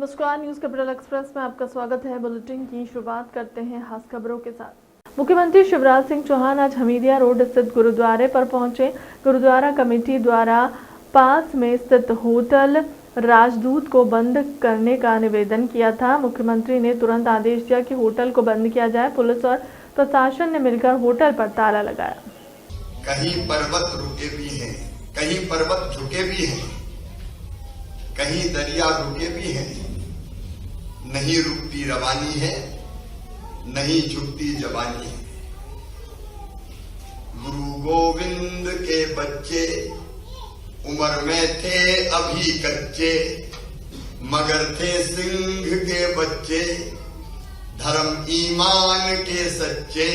नमस्कार, news capital express में आपका स्वागत है। बुलेटिन की शुरुआत करते हैं खास खबरों के साथ। मुख्यमंत्री शिवराज सिंह चौहान आज हमीदिया रोड स्थित गुरुद्वारे पर पहुंचे। गुरुद्वारा कमेटी द्वारा पास में स्थित होटल राजदूत को बंद करने का निवेदन किया था। मुख्यमंत्री ने तुरंत आदेश दिया कि होटल को बंद किया जाए। पुलिस और प्रशासन ने मिलकर होटल पर ताला लगाया। कहीं पर्वत रुके भी हैं, कहीं पर्वत झुके भी हैं, कहीं दरिया रुके भी हैं। नहीं रुकती रवानी है, नहीं झुकती जवानी है। गुरु गोविंद के बच्चे उम्र में थे अभी कच्चे, मगर थे सिंह के बच्चे धर्म ईमान के सच्चे।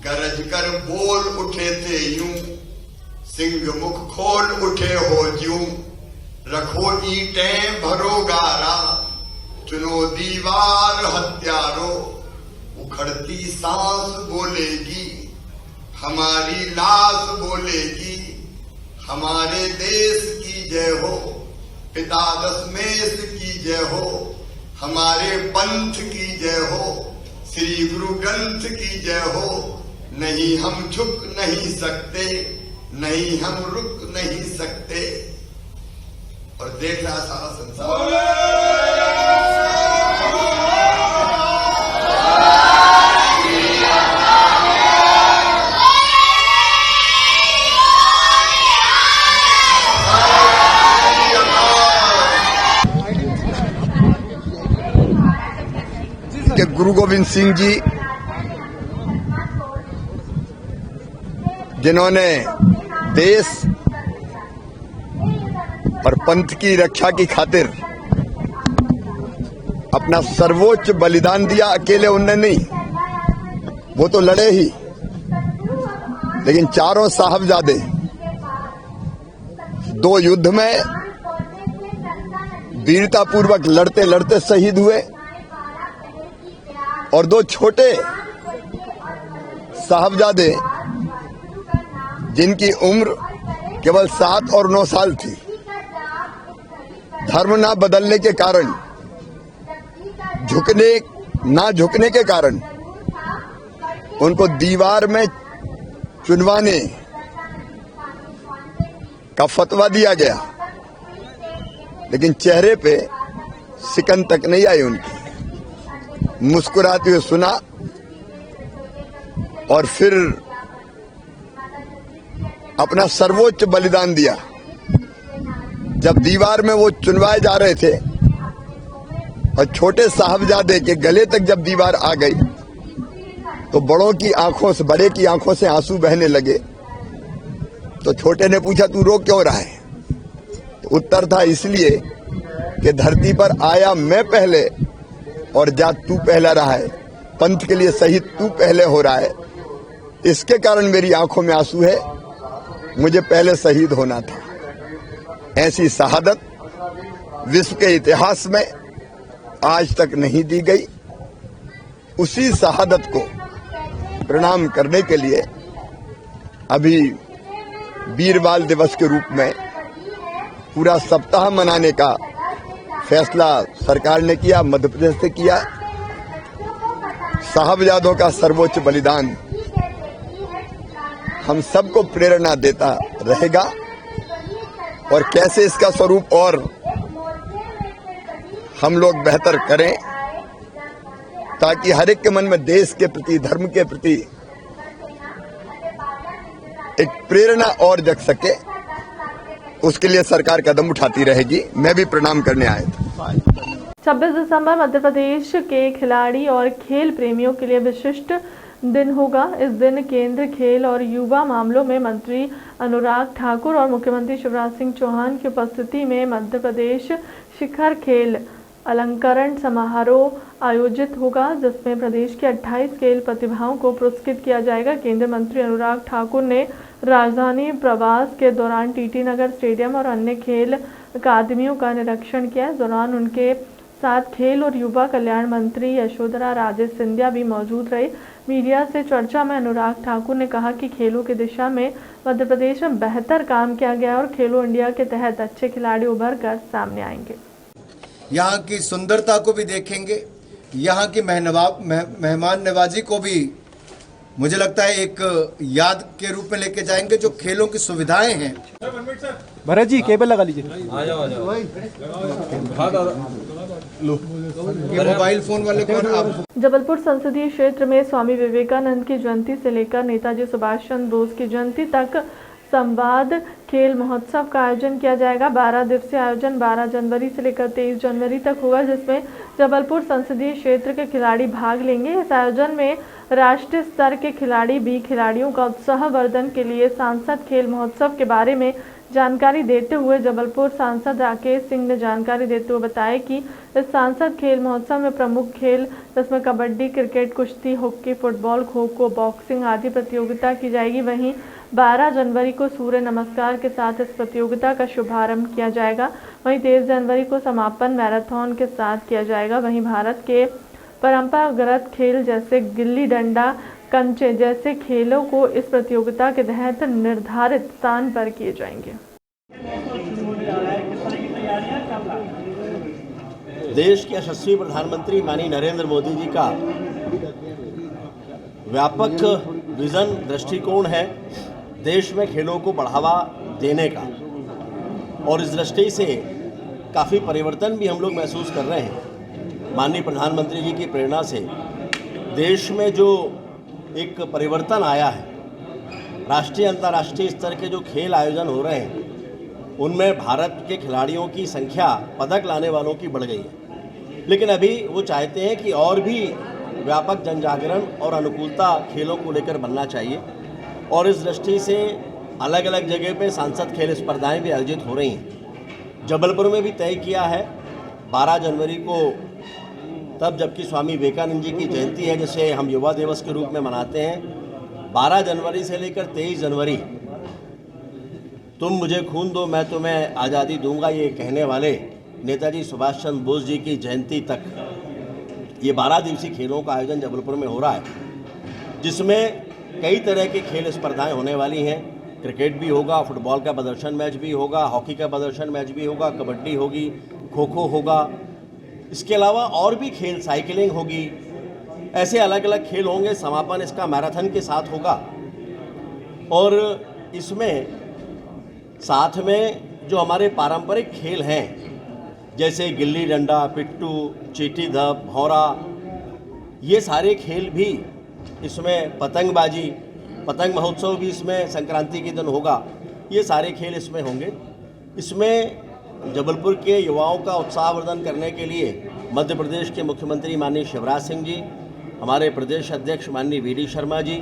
गरज कर बोल उठे थे यूं, सिंह मुख खोल उठे हो ज्यूं। रखो ईंटें भरो गारा, चुनो दीवार हत्यारो। उखड़ती सांस बोलेगी, हमारी लाश बोलेगी। हमारे देश की जय हो, पिता दशमेश की जय हो। हमारे पंथ की जय हो, श्री गुरु ग्रंथ की जय हो। नहीं हम झुक नहीं सकते, नहीं हम रुक नहीं सकते। और देख रहा सारा संसार। कि गुरु गोविंद सिंह जी जिन्होंने देश और पंथ की रक्षा की खातिर अपना सर्वोच्च बलिदान दिया। अकेले उनने नहीं, वो तो लड़े ही, लेकिन चारों साहबजादे दो युद्ध में वीरतापूर्वक लड़ते लड़ते शहीद हुए। और दो छोटे साहबजादे जिनकी उम्र केवल 7 और 9 साल थी, धर्म ना बदलने के कारण, झुकने के कारण उनको दीवार में चुनवाने का फतवा दिया गया, लेकिन चेहरे पे सिकन तक नहीं आई उनकी। मुस्कुराते हुए सुना और फिर अपना सर्वोच्च बलिदान दिया। जब दीवार में वो चुनवाए जा रहे थे और छोटे साहबजादे के गले तक जब दीवार आ गई, तो बड़े की आंखों से आंसू बहने लगे। तो छोटे ने पूछा, तू रो क्यों रहा है? तो उत्तर था, इसलिए कि धरती पर आया मैं पहले और जा तू पहला रहा है। पंथ के लिए शहीद तू पहले हो रहा है, इसके कारण मेरी आंखों में आंसू है। मुझे पहले शहीद होना था। ऐसी शहादत विश्व के इतिहास में आज तक नहीं दी गई। उसी शहादत को प्रणाम करने के लिए अभी वीर बाल दिवस के रूप में पूरा सप्ताह मनाने का फैसला सरकार ने किया, मध्य प्रदेश से किया। साहबजादों का सर्वोच्च बलिदान हम सबको प्रेरणा देता रहेगा। और कैसे इसका स्वरूप और हम लोग बेहतर करें, ताकि हर एक के मन में देश के प्रति, धर्म के प्रति एक प्रेरणा और जग सके, उसके लिए सरकार कदम उठाती रहेगी। मैं भी प्रणाम करने आया था। 26 दिसंबर मध्य प्रदेश के खिलाड़ी और खेल प्रेमियों के लिए विशिष्ट दिन होगा। इस दिन केंद्र खेल और युवा मामलों में मंत्री अनुराग ठाकुर और मुख्यमंत्री शिवराज सिंह चौहान की उपस्थिति में मध्य प्रदेश शिखर खेल अलंकरण समारोह आयोजित होगा, जिसमें प्रदेश के 28 खेल प्रतिभाओं को पुरस्कृत किया जाएगा। केंद्रीय मंत्री अनुराग ठाकुर ने राजधानी प्रवास के दौरान टीटी नगर स्टेडियम और अन्य खेल अकादमियों का निरीक्षण किया। इस दौरान उनके साथ खेल और युवा कल्याण मंत्री यशोधरा राजे सिंधिया भी मौजूद रहे। मीडिया से चर्चा में अनुराग ठाकुर ने कहा कि खेलों की दिशा में मध्य प्रदेश में बेहतर काम किया गया और खेलो इंडिया के तहत अच्छे खिलाड़ी उभर कर सामने आएंगे। यहाँ की सुंदरता को भी देखेंगे, यहाँ की मेहमान नवाजी को भी मुझे लगता है एक याद के रूप में लेके जाएंगे। जो खेलों की सुविधाएं हैं, भरत जी केबल लगा लीजिए, ये मोबाइल फोन वाले कौन आप? जबलपुर संसदीय क्षेत्र में स्वामी विवेकानंद की जयंती से लेकर नेताजी सुभाष चंद्र बोस की जयंती तक संवाद खेल महोत्सव का आयोजन किया जाएगा। 12 दिवसीय आयोजन 12 जनवरी से लेकर 23 जनवरी तक होगा, जिसमें जबलपुर संसदीय क्षेत्र के खिलाड़ी भाग लेंगे। इस आयोजन में राष्ट्रीय स्तर के खिलाड़ी भी खिलाड़ियों का उत्साहवर्धन के लिए सांसद खेल महोत्सव के बारे में जानकारी देते हुए जबलपुर सांसद राकेश सिंह ने जानकारी देते हुए बताया कि इस सांसद खेल महोत्सव में प्रमुख खेल जिसमें कबड्डी, क्रिकेट, कुश्ती, हॉकी, फुटबॉल, खो-खो, बॉक्सिंग आदि प्रतियोगिता की जाएगी। वहीं 12 जनवरी को सूर्य नमस्कार के साथ इस प्रतियोगिता का शुभारंभ किया जाएगा। वहीं 23 जनवरी को समापन मैराथन के साथ किया जाएगा। वहीं भारत के परंपरागत खेल जैसे गिल्ली डंडा, कंचे जैसे खेलों को इस प्रतियोगिता के तहत निर्धारित स्थान पर किए जाएंगे। देश के यशस्वी प्रधानमंत्री माननीय नरेंद्र मोदी जी का व्यापक विजन दृष्टिकोण है देश में खेलों को बढ़ावा देने का, और इस दृष्टि से काफ़ी परिवर्तन भी हम लोग महसूस कर रहे हैं। माननीय प्रधानमंत्री जी की प्रेरणा से देश में जो एक परिवर्तन आया है, राष्ट्रीय अंतर्राष्ट्रीय स्तर के जो खेल आयोजन हो रहे हैं उनमें भारत के खिलाड़ियों की संख्या, पदक लाने वालों की बढ़ गई है। लेकिन अभी वो चाहते हैं कि और भी व्यापक जनजागरण और अनुकूलता खेलों को लेकर बनना चाहिए, और इस दृष्टि से अलग अलग जगह पे सांसद खेल स्पर्धाएं भी आयोजित हो रही हैं। जबलपुर में भी तय किया है 12 जनवरी को, तब जबकि स्वामी विवेकानंद जी की जयंती है जिसे हम युवा दिवस के रूप में मनाते हैं। 12 जनवरी से लेकर 23 जनवरी तुम मुझे खून दो मैं तुम्हें आज़ादी दूंगा, ये कहने वाले नेताजी सुभाष चंद्र बोस जी की जयंती तक ये 12 दिवसीय खेलों का आयोजन जबलपुर में हो रहा है, जिसमें कई तरह की खेल स्पर्धाएं होने वाली हैं। क्रिकेट भी होगा, फुटबॉल का प्रदर्शन मैच भी होगा, हॉकी का प्रदर्शन मैच भी होगा, कबड्डी होगी, खो खो होगा, इसके अलावा और भी खेल, साइकिलिंग होगी, ऐसे अलग अलग खेल होंगे। समापन इसका मैराथन के साथ होगा, और इसमें साथ में जो हमारे पारंपरिक खेल हैं जैसे गिल्ली डंडा, पिट्टू, चीटी धप, भौरा, ये सारे खेल भी इसमें, पतंगबाजी, पतंग महोत्सव भी इसमें संक्रांति के दिन होगा, ये सारे खेल इसमें होंगे। इसमें जबलपुर के युवाओं का उत्साहवर्धन करने के लिए मध्य प्रदेश के मुख्यमंत्री माननीय शिवराज सिंह जी, हमारे प्रदेश अध्यक्ष माननीय वी.डी. शर्मा जी,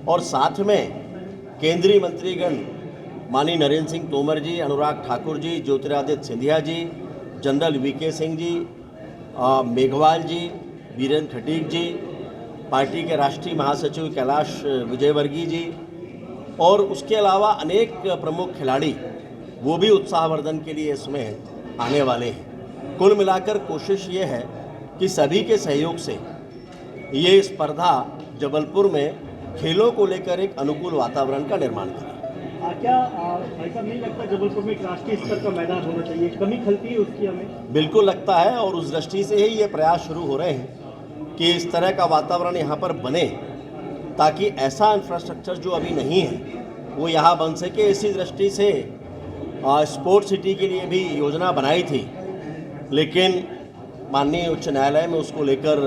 और साथ में केंद्रीय मंत्रीगण माननीय नरेंद्र सिंह तोमर जी, अनुराग ठाकुर जी, ज्योतिरादित्य सिंधिया जी, जनरल वी.के. सिंह जी, मेघवाल जी, वीरेंद्र खटीक जी, पार्टी के राष्ट्रीय महासचिव कैलाश विजयवर्गीय जी, और उसके अलावा अनेक प्रमुख खिलाड़ी वो भी उत्साहवर्धन के लिए इसमें आने वाले हैं। कुल मिलाकर कोशिश ये है कि सभी के सहयोग से ये स्पर्धा जबलपुर में खेलों को लेकर एक अनुकूल वातावरण का निर्माण करें। क्या ऐसा नहीं लगता जबलपुर में एक राष्ट्रीय स्तर का मैदान होना चाहिए? कमी खलती है उसकी हमें? बिल्कुल लगता है, और उस दृष्टि से ही ये प्रयास शुरू हो रहे हैं कि इस तरह का वातावरण यहाँ पर बने, ताकि ऐसा इंफ्रास्ट्रक्चर जो अभी नहीं है वो यहाँ बन सके। इसी दृष्टि से स्पोर्ट्स सिटी के लिए भी योजना बनाई थी, लेकिन माननीय उच्च न्यायालय में उसको लेकर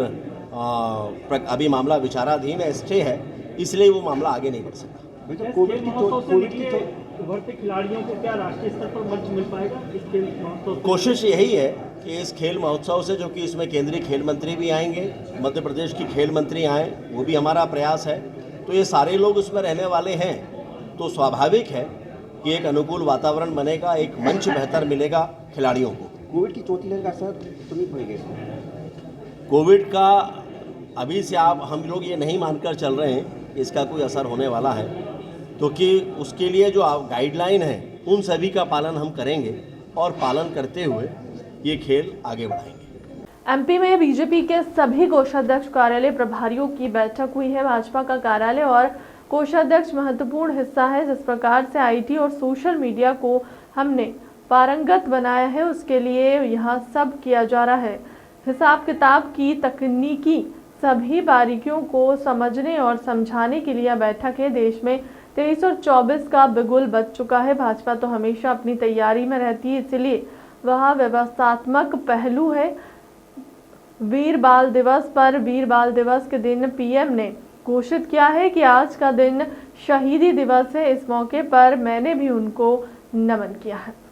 अभी मामला विचाराधीन है, स्टे है, इसलिए वो मामला आगे नहीं बढ़ सका। उभरते खिलाड़ियों को क्या राष्ट्रीय स्तर पर मंच मिल पाएगा इस खेल महोत्सव? कोशिश यही है कि इस खेल महोत्सव से, जो कि इसमें केंद्रीय खेल मंत्री भी आएंगे, मध्य प्रदेश की खेल मंत्री आएँ, वो भी हमारा प्रयास है, तो ये सारे लोग उसमें रहने वाले हैं, तो स्वाभाविक है कि एक अनुकूल वातावरण बनेगा, एक मंच बेहतर मिलेगा खिलाड़ियों को। कोविड की चौथी लहर का असर तो नहीं पड़ेगा? कोविड का अभी से हम लोग ये नहीं मानकर चल रहे हैं कि इसका कोई असर होने वाला है, क्योंकि उसके लिए जो गाइडलाइन है उन सभी का पालन हम करेंगे, और पालन करते हुए ये खेल आगे बढ़ाएंगे। एमपी में बीजेपी के सभी कोषाध्यक्ष कार्यालय प्रभारियों की बैठक हुई है। भाजपा का कार्यालय और कोषाध्यक्ष महत्वपूर्ण हिस्सा है। जिस प्रकार से आईटी और सोशल मीडिया को हमने पारंगत बनाया है, उसके लिए यह सब किया जा रहा है। हिसाब किताब की तकनीकी सभी बारीकियों को समझने और समझाने के लिए बैठक है। देश में 23 और 24 का बिगुल बज चुका है। भाजपा तो हमेशा अपनी तैयारी में रहती है, इसलिए वह व्यवस्थात्मक पहलू है। वीर बाल दिवस पर वीर बाल दिवस के दिन पीएम ने घोषित किया है कि आज का दिन शहीदी दिवस है। इस मौके पर मैंने भी उनको नमन किया है।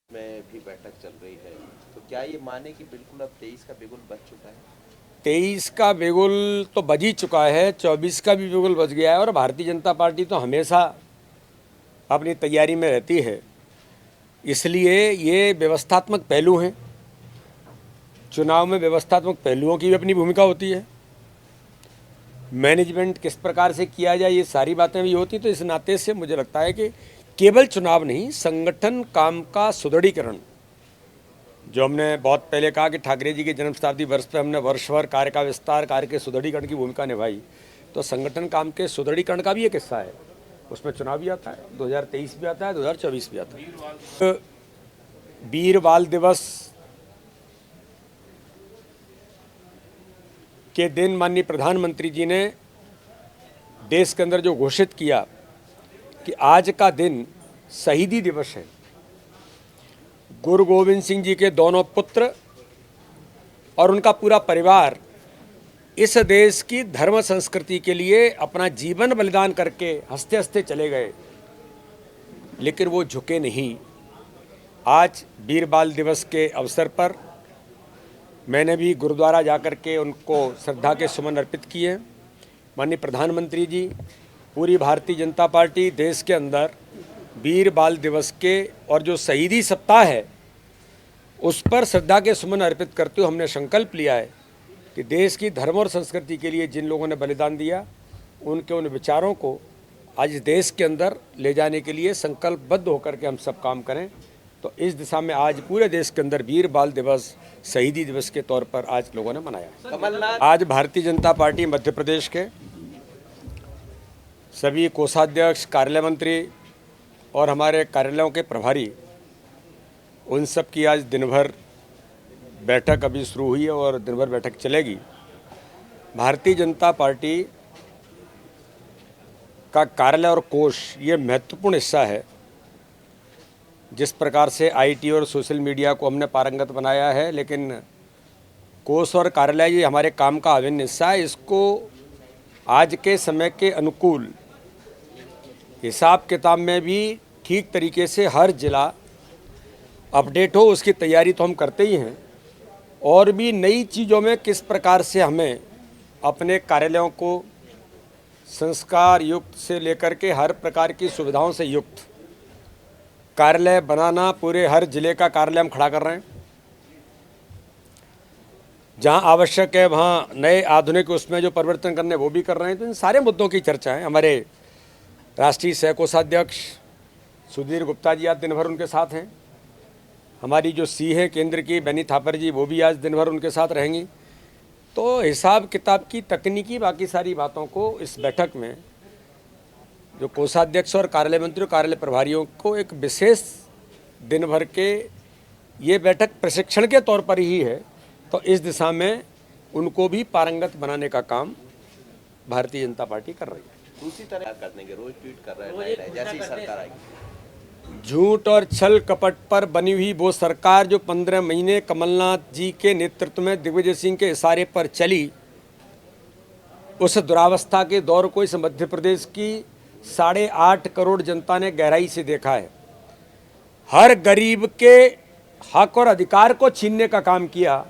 में भी बैठक चल रही है, तो क्या ये माने कि बिल्कुल अब 23 का बिगुल बज चुका है? 23 का बिगुल तो बज ही चुका है, 24 का भी बिगुल बज गया है। और भारतीय जनता पार्टी तो हमेशा अपनी तैयारी में रहती है, इसलिए ये व्यवस्थात्मक पहलू हैं। चुनाव में व्यवस्थात्मक पहलुओं की भी अपनी भूमिका होती है। मैनेजमेंट किस प्रकार से किया जाए, ये सारी बातें भी होती। तो इस नाते से मुझे लगता है कि केवल चुनाव नहीं, संगठन काम का सुदृढ़ीकरण, जो हमने बहुत पहले कहा कि ठाकरे जी के जन्म शताब्दी वर्ष पर हमने वर्षभर कार्य का विस्तार, कार्य के सुदृढ़ीकरण की भूमिका निभाई, तो संगठन काम के सुदृढ़ीकरण का भी एक हिस्सा है। उसमें चुनाव भी आता है, 2023 भी आता है, 2024 भी आता है। वीर बाल दिवस के दिन माननीय प्रधानमंत्री जी ने देश के अंदर जो घोषित किया कि आज का दिन शहीदी दिवस है। गुरु गोविंद सिंह जी के दोनों पुत्र और उनका पूरा परिवार इस देश की धर्म संस्कृति के लिए अपना जीवन बलिदान करके हंसते हंसते चले गए, लेकिन वो झुके नहीं। आज वीर बाल दिवस के अवसर पर मैंने भी गुरुद्वारा जाकर के उनको श्रद्धा के सुमन अर्पित किए। माननीय प्रधानमंत्री जी, पूरी भारतीय जनता पार्टी देश के अंदर वीर बाल दिवस के और जो शहीदी सप्ताह है उस पर श्रद्धा के सुमन अर्पित करते हुए हमने संकल्प लिया है कि देश की धर्म और संस्कृति के लिए जिन लोगों ने बलिदान दिया, उनके उन विचारों को आज देश के अंदर ले जाने के लिए संकल्पबद्ध होकर के हम सब काम करें। तो इस दिशा में आज पूरे देश के अंदर वीर बाल दिवस शहीदी दिवस के तौर पर आज लोगों ने मनाया। कमलनाथ आज भारतीय जनता पार्टी मध्य प्रदेश के सभी कोषाध्यक्ष, कार्यालय मंत्री और हमारे कार्यालयों के प्रभारी, उन सब की आज दिन भर बैठक अभी शुरू हुई है और दिन भर बैठक चलेगी। भारतीय जनता पार्टी का कार्यालय और कोष ये महत्वपूर्ण हिस्सा है। जिस प्रकार से आईटी और सोशल मीडिया को हमने पारंगत बनाया है, लेकिन कोष और कार्यालय ये हमारे काम का अभिन्न हिस्सा है। इसको आज के समय के अनुकूल हिसाब किताब में भी ठीक तरीके से हर जिला अपडेट हो, उसकी तैयारी तो हम करते ही हैं। और भी नई चीज़ों में किस प्रकार से हमें अपने कार्यालयों को संस्कार युक्त से लेकर के हर प्रकार की सुविधाओं से युक्त कार्यालय बनाना, पूरे हर जिले का कार्यालय हम खड़ा कर रहे हैं। जहां आवश्यक है वहां नए आधुनिक उसमें जो परिवर्तन करने वो भी कर रहे हैं। तो इन सारे मुद्दों की चर्चा है। हमारे राष्ट्रीय सह कोषाध्यक्ष सुधीर गुप्ता जी आज दिन भर उनके साथ हैं। हमारी जो सी है केंद्र की बेनी थापर जी, वो भी आज दिन भर उनके साथ रहेंगी। तो हिसाब किताब की तकनीकी बाकी सारी बातों को इस बैठक में जो कोषाध्यक्ष और कार्यालय मंत्री और कार्यालय प्रभारियों को एक विशेष दिन भर के ये बैठक प्रशिक्षण के तौर पर ही है। तो इस दिशा में उनको भी पारंगत बनाने का काम भारतीय जनता पार्टी कर रही है। दूसरी तरह कर देंगे, रोज ट्वीट कर रहे हैं जैसे ही सरकार आएगी। झूठ और छल कपट पर बनी हुई वो सरकार जो 15 महीने कमलनाथ जी के नेतृत्व में दिग्विजय सिंह के इशारे पर चली, उस दुरावस्था के दौर को इस मध्य प्रदेश की 8.5 करोड़ जनता ने गहराई से देखा है। हर गरीब के हक और अधिकार को छीनने का काम किया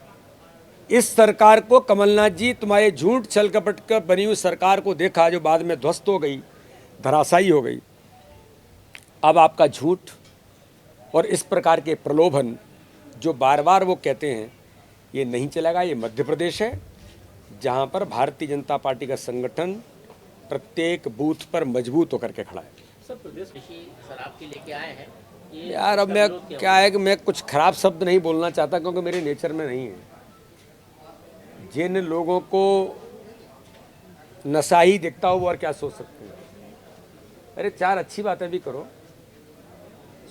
इस सरकार को, कमलनाथ जी, तुम्हारे झूठ छल कपट कर बनी हुई सरकार को देखा जो बाद में ध्वस्त हो गई, धराशायी हो गई। अब आपका झूठ और इस प्रकार के प्रलोभन जो बार बार वो कहते हैं, ये नहीं चलेगा। ये मध्य प्रदेश है जहाँ पर भारतीय जनता पार्टी का संगठन प्रत्येक बूथ पर मजबूत होकर के खड़ा है। सब प्रदेश शराब के लेके आए हैं यार, अब मैं क्या है कि मैं कुछ खराब शब्द नहीं बोलना चाहता क्योंकि मेरे नेचर में नहीं है। जिन लोगों को नशा ही दिखता हो वो और क्या सोच सकते हैं। अरे चार अच्छी बातें भी करो।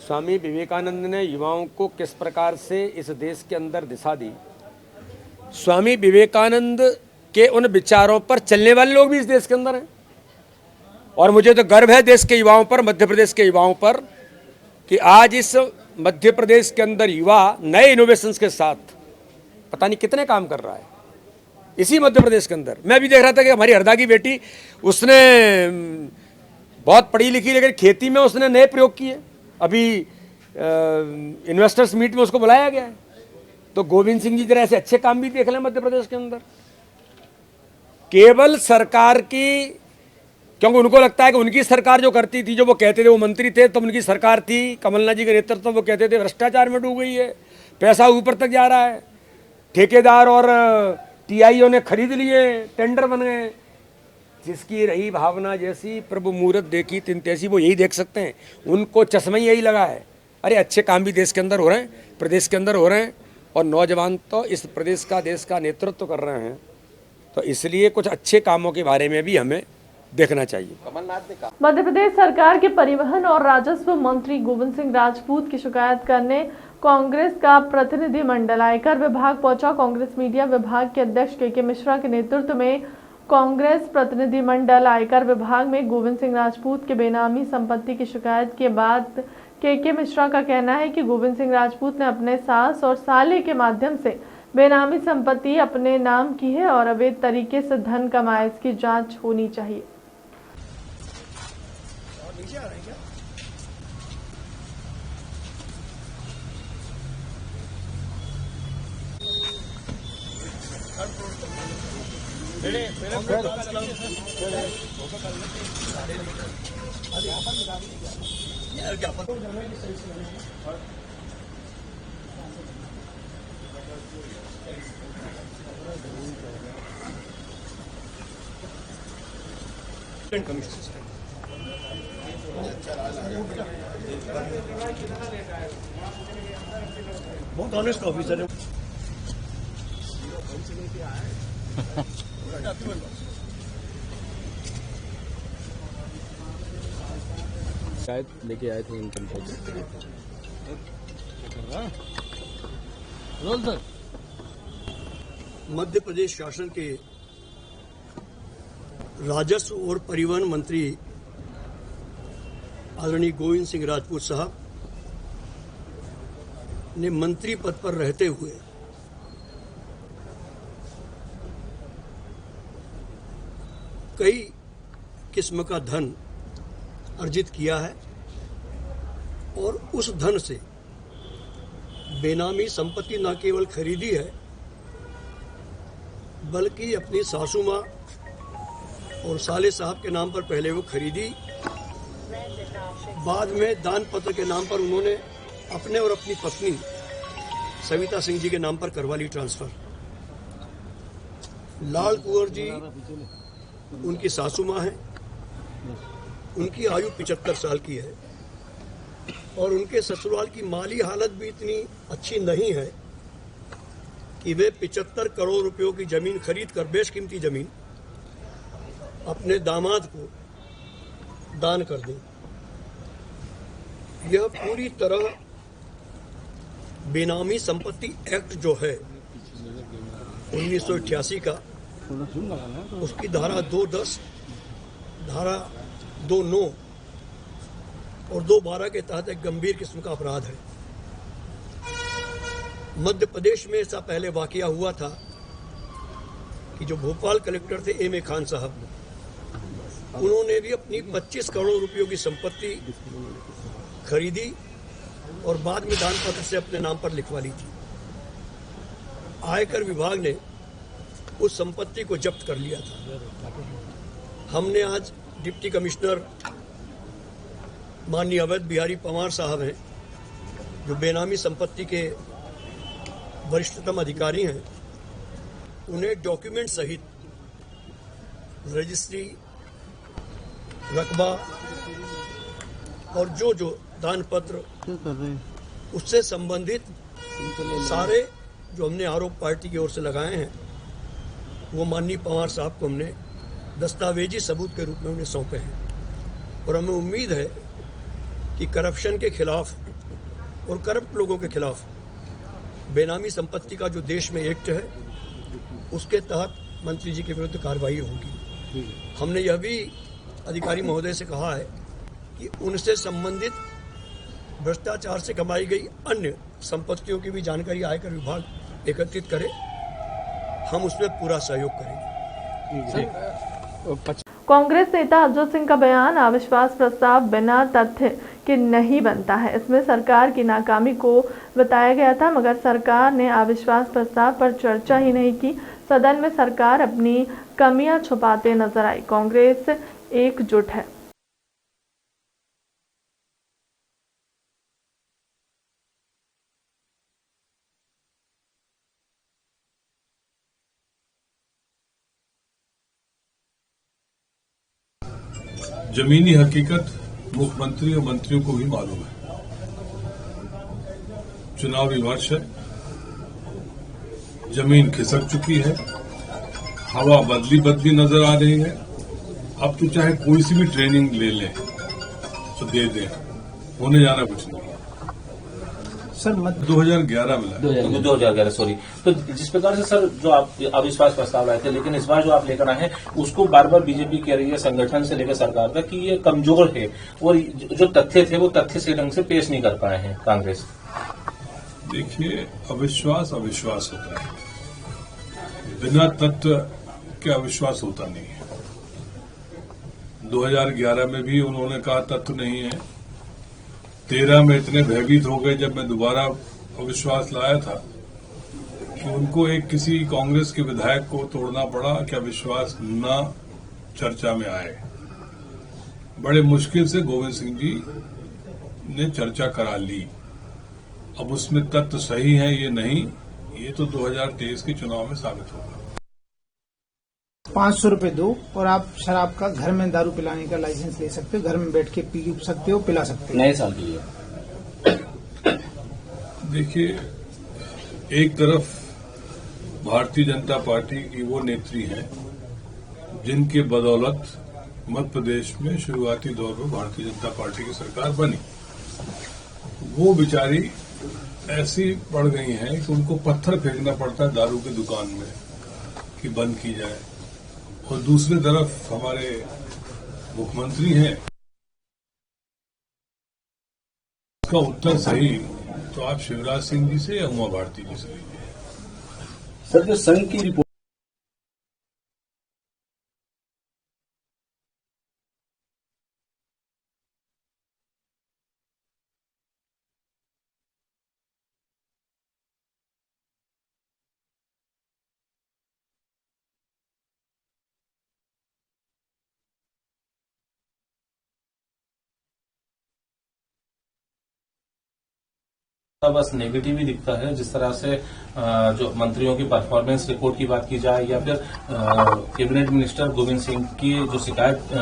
स्वामी विवेकानंद ने युवाओं को किस प्रकार से इस देश के अंदर दिशा दी। स्वामी विवेकानंद के उन विचारों पर चलने वाले लोग भी इस देश के अंदर हैं और मुझे तो गर्व है देश के युवाओं पर, मध्य प्रदेश के युवाओं पर, कि आज इस मध्य प्रदेश के अंदर युवा नए इनोवेशंस के साथ पता नहीं कितने काम कर रहा है इसी मध्य प्रदेश के अंदर। मैं भी देख रहा था कि हमारी हरदा की बेटी, उसने बहुत पढ़ी लिखी लेकिन खेती में उसने नए प्रयोग किए। अभी इन्वेस्टर्स मीट में उसको बुलाया गया है। तो गोविंद सिंह जी जरा ऐसे अच्छे काम भी देख लें मध्य प्रदेश के अंदर। केवल सरकार की, क्योंकि उनको लगता है कि उनकी सरकार जो करती थी, जो वो कहते थे, वो मंत्री थे तब उनकी सरकार थी, कमलनाथ जी के नेतृत्व, वो कहते थे भ्रष्टाचार में डूब गई है, पैसा ऊपर तक जा रहा है, ठेकेदार और टीआईओ ने खरीद लिए, टेंडर बन गए। जिसकी रही भावना जैसी, प्रभु मूरत देखी तिन तैसी, वो यही देख सकते हैं। उनको चश्मा यही लगा है। अरे अच्छे काम भी देश के अंदर हो रहे हैं, प्रदेश के अंदर हो रहे हैं और नौजवान तो इस प्रदेश का, देश का नेतृत्व कर रहे हैं। तो इसलिए कुछ अच्छे कामों के बारे में भी हमें देखना चाहिए। कमलनाथ ने कहा मध्य प्रदेश सरकार के परिवहन और राजस्व मंत्री गोविंद सिंह राजपूत की शिकायत करने कांग्रेस का प्रतिनिधिमंडल आयकर विभाग पहुंचा। कांग्रेस मीडिया विभाग के अध्यक्ष के मिश्रा के नेतृत्व में कांग्रेस प्रतिनिधिमंडल आयकर विभाग में गोविंद सिंह राजपूत के बेनामी संपत्ति की शिकायत के बाद के मिश्रा का कहना है कि गोविंद सिंह राजपूत ने अपने सास और साले के माध्यम से बेनामी संपत्ति अपने नाम की है और अवैध तरीके से धन कमाए। इसकी जांच होनी चाहिए। बहुत ऑनेस्ट ऑफिसर है। शायद लेके आए थे इनकम टैक्स। मध्य प्रदेश शासन के राजस्व और परिवहन मंत्री आदरणीय गोविंद सिंह राजपूत साहब ने मंत्री पद पर रहते हुए कई किस्म का धन अर्जित किया है और उस धन से बेनामी संपत्ति न केवल खरीदी है बल्कि अपनी सासू माँ और साले साहब के नाम पर पहले वो खरीदी, बाद में दान पत्र के नाम पर उन्होंने अपने और अपनी पत्नी सविता सिंह जी के नाम पर करवा ली ट्रांसफर। लाल कुंवर जी उनकी सासू माँ हैं, उनकी आयु 75 साल की है और उनके ससुराल की माली हालत भी इतनी अच्छी नहीं है कि वे 75 करोड़ रुपयों की जमीन खरीद कर, बेशकीमती जमीन, अपने दामाद को दान कर दें। यह पूरी तरह बेनामी संपत्ति एक्ट जो है 1988 का, उसकी धारा 210, धारा 29 और 212 के तहत एक गंभीर किस्म का अपराध है। मध्य प्रदेश में ऐसा पहले वाकया हुआ था कि जो भोपाल कलेक्टर थे एम ए खान साहब, उन्होंने भी अपनी 25 करोड़ रुपयों की संपत्ति खरीदी और बाद में दान पत्र से अपने नाम पर लिखवा ली थी। आयकर विभाग ने उस संपत्ति को जब्त कर लिया था। हमने आज डिप्टी कमिश्नर माननीय अवध बिहारी पंवार साहब हैं, जो बेनामी संपत्ति के वरिष्ठतम अधिकारी हैं, उन्हें डॉक्यूमेंट सहित रजिस्ट्री, रकबा और जो दान पत्र उससे संबंधित सारे जो हमने आरोप पार्टी की ओर से लगाए हैं, वो माननीय पंवार साहब को हमने दस्तावेजी सबूत के रूप में उन्हें सौंपे हैं। और हमें उम्मीद है कि करप्शन के खिलाफ और करप्ट लोगों के खिलाफ बेनामी संपत्ति का जो देश में एक्ट है, उसके तहत मंत्री जी के विरुद्ध कार्रवाई होगी। हमने यह भी अधिकारी महोदय से कहा है कि उनसे संबंधित भ्रष्टाचार से कमाई गई अन्य संपत्तियों की भी जानकारी आयकर विभाग एकत्रित करे, हम उसमें पूरा सहयोग करेंगे। कांग्रेस नेता अफजल सिंह का बयान, अविश्वास प्रस्ताव बिना तथ्य के नहीं बनता है। इसमें सरकार की नाकामी को बताया गया था, मगर सरकार ने अविश्वास प्रस्ताव पर चर्चा ही नहीं की। सदन में सरकार अपनी कमियां छुपाते नजर आई। कांग्रेस एकजुट है। जमीनी हकीकत मुख्यमंत्री और मंत्रियों को भी मालूम है। चुनावी वर्ष है, जमीन खिसक चुकी है, हवा बदली नजर आ रही है। अब तो चाहे कोई सी भी ट्रेनिंग ले लें तो दे दें, होने जाना कुछ नहीं। सर 2011 में 2011 सॉरी। तो जिस प्रकार से सर जो आप अविश्वास प्रस्ताव लाए थे, लेकिन इस बार जो आप लेकर आए हैं उसको बार बार बीजेपी कह रही है, संगठन से लेकर सरकार तक, कि ये कमजोर है और जो तथ्य थे वो तथ्य से ढंग से पेश नहीं कर पाए हैं कांग्रेस। देखिए, अविश्वास होता है, बिना तथ्य के अविश्वास होता नहीं है। 2011 में भी उन्होंने कहा तथ्य नहीं है। 13 में इतने भयभीत हो गए जब मैं दोबारा अविश्वास लाया था कि उनको एक किसी कांग्रेस के विधायक को तोड़ना पड़ा कि अविश्वास न चर्चा में आए। बड़े मुश्किल से गोविंद सिंह जी ने चर्चा करा ली। अब उसमें तथ्य सही है ये नहीं, ये तो 2023 के चुनाव में साबित होगा। 500 रुपए दो और आप शराब का घर में दारू पिलाने का लाइसेंस ले सकते हो, घर में बैठ के पी सकते हो, पिला सकते हो। नए साल के लिए देखिए, एक तरफ भारतीय जनता पार्टी की वो नेत्री हैं जिनके बदौलत मध्य प्रदेश में शुरुआती दौर में भारतीय जनता पार्टी की सरकार बनी। वो बेचारी ऐसी पड़ गई हैं कि उनको पत्थर फेंकना पड़ता है दारू की दुकान में कि बंद की जाए। और दूसरी तरफ हमारे मुख्यमंत्री हैं, इसका उत्तर सही तो आप शिवराज सिंह जी से या उमा भारती जी से लीजिए। सर जो संघ की रिपोर्ट बस नेगेटिव ही दिखता है, जिस तरह से जो मंत्रियों की परफॉर्मेंस रिपोर्ट की बात की जाए या फिर कैबिनेट मिनिस्टर गोविंद सिंह की जो शिकायत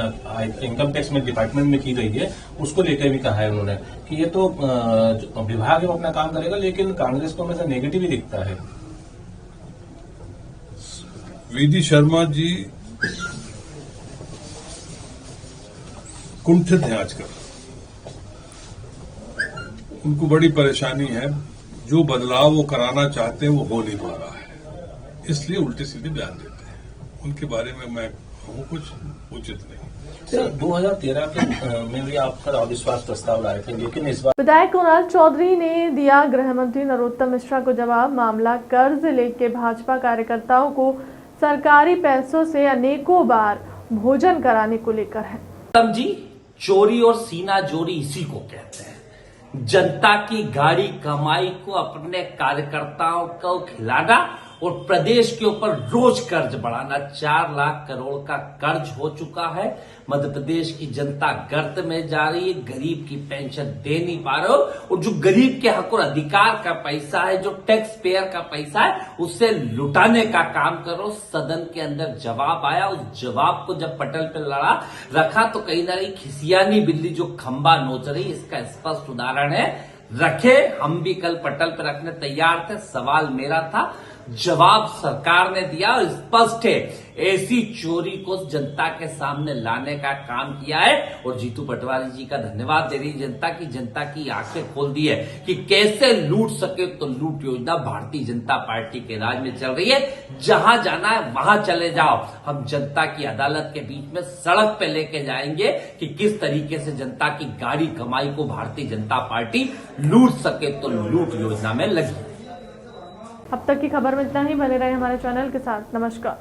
इनकम टैक्स में डिपार्टमेंट में की गई है, उसको लेकर भी कहा है उन्होंने कि ये तो विभाग अपना काम करेगा, लेकिन कांग्रेस को हमेशा नेगेटिव ही दिखता है। वीडी शर्मा जी कुंठित हैं आजकल, उनको बड़ी परेशानी है। जो बदलाव वो कराना चाहते हैं वो हो नहीं पा रहा है, इसलिए उल्टे सीधे बयान देते हैं। उनके बारे में मैं कहूँ कुछ उचित नहीं। सर 2013 के में भी आप पर अविश्वास प्रस्ताव लाए थे, लेकिन इस बार विधायक कुणाल चौधरी ने दिया गृह मंत्री नरोत्तम मिश्रा को जवाब। मामला कर्ज लेके भाजपा कार्यकर्ताओं को सरकारी पैसों से अनेकों बार भोजन कराने को लेकर है। जी, चोरी और सीना जोरी इसी को कहते हैं। जनता की गाड़ी कमाई को अपने कार्यकर्ताओं को खिलाना और प्रदेश के ऊपर रोज कर्ज बढ़ाना। 4 लाख करोड़ का कर्ज हो चुका है। मध्य प्रदेश की जनता गर्त में जा रही है, गरीब की पेंशन दे नहीं पा रहे हो, और जो गरीब के हक और अधिकार का पैसा है, जो टैक्स पेयर का पैसा है, उससे लुटाने का काम करो। सदन के अंदर जवाब आया, उस जवाब को जब पटल पे रखा तो कहीं ना कहीं खिसियानी बिल्ली जो खंबा नोच रही, इसका स्पष्ट उदाहरण है। रखे, हम भी कल पटल पे रखने तैयार थे। सवाल मेरा था, जवाब सरकार ने दिया और स्पष्ट है। ऐसी चोरी को जनता के सामने लाने का काम किया है, और जीतू पटवारी जी का धन्यवाद दे रही जनता की आंखें खोल दी है कि कैसे लूट सके तो लूट योजना भारतीय जनता पार्टी के राज में चल रही है। जहां जाना है वहां चले जाओ, हम जनता की अदालत के बीच में सड़क पे लेके जाएंगे कि किस तरीके से जनता की गाड़ी कमाई को भारतीय जनता पार्टी लूट सके तो लूट योजना में लगी। अब तक की खबर में इतना ही। बने रहे हमारे चैनल के साथ। नमस्कार।